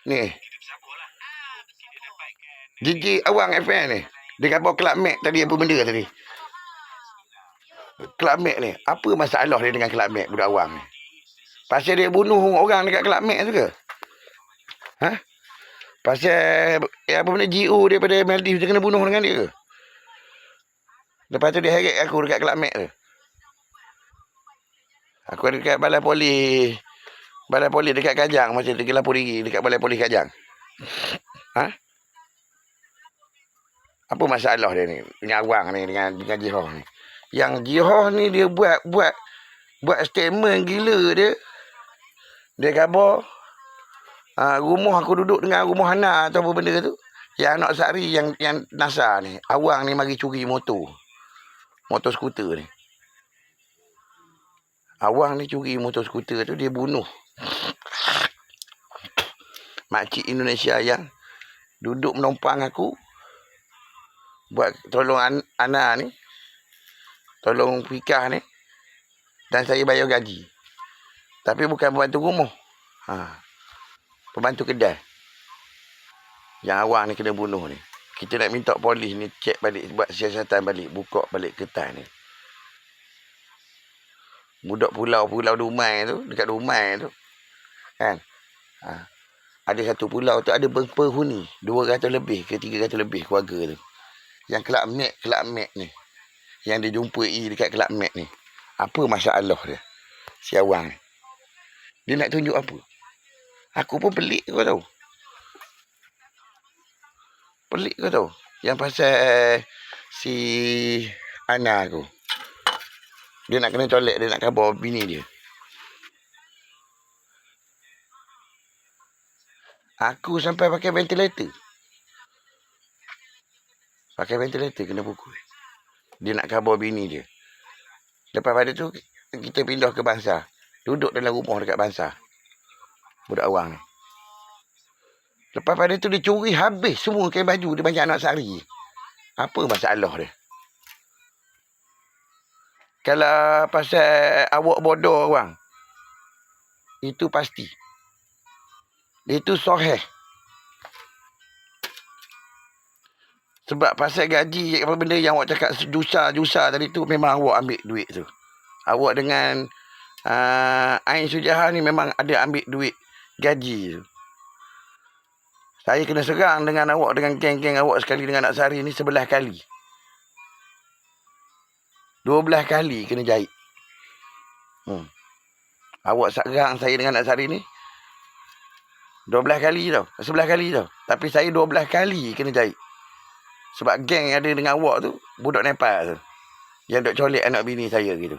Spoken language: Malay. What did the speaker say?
Ni. Gigi Awang FM ni. Dia kata Kelab Mek tadi apa benda tadi? Kelab Mek ni. Apa masalah dia dengan Kelab Mek budak Awang ni? Pasal dia bunuh orang dekat Kelab Mek tu ke? Ha? Pasal apa benda GO daripada Maldives dia kena bunuh dengan dia ke? Lepas tu dia heret aku dekat Kelab Mek tu. Aku ada dekat balai polis dekat Kajang masa 30 diri dekat balai polis Kajang. Ha? Apa masalah dia ni dengan Awang ni dengan Jihoh ni? Yang Jihoh ni dia buat statement gila dia. Dia kata rumah aku duduk dengan rumah Hana atau apa benda tu. Yang anak Sari yang NASA ni, Awang ni mari curi motor skuter ni. Awang ni curi motor skuter tu, dia bunuh makcik Indonesia yang duduk menumpang aku buat tolong Ana ni, tolong fikah ni, dan saya bayar gaji. Tapi bukan pembantu rumah. Pembantu kedai. Yang Awang ni kena bunuh ni. Kita nak minta polis ni cek balik, buat siasatan balik, buka balik kertas ni. Budak pulau Dumai tu, dekat Dumai tu. Kan? Ada satu pulau tu ada penghuni 200 lebih ke 300 lebih keluarga tu. Yang Kelab Mek ni. Yang dia jumpai dekat Kelab Mek ni. Apa masalah dia? Si Awang ni. Dia nak tunjuk apa? Aku pun pelik kau tahu. Pelik kau tahu. Yang pasal si Ana tu. Dia nak kena colek, dia nak khabar bini dia. Aku sampai pakai ventilator. Pakai ventilator kena pukul. Dia nak khabar bini dia. Lepas pada tu, kita pindah ke Bangsa. Duduk dalam rumah dekat Bangsa. Budak Awang ni. Lepas pada tu, dia curi habis semua kain baju. Dia banyak anak Sari. Apa masalah dia? Kalau pasal awak bodoh Awang, itu pasti. Itu soheh. Sebab pasal gaji apa benda yang awak cakap jusa tadi tu, memang awak ambil duit tu. Awak dengan Ain Sujahah ni memang ada ambil duit gaji tu. Saya kena serang dengan awak, dengan geng-geng awak sekali dengan Nak Sari ni 11 kali. 12 kali kena jahit. Awak serang saya dengan Nak Sari ni 12 kali tau. 11 kali tau. Tapi saya 12 kali kena jahit. Sebab geng yang ada dengan awak tu budak Nepal tu. Yang duk colek anak bini saya gitu.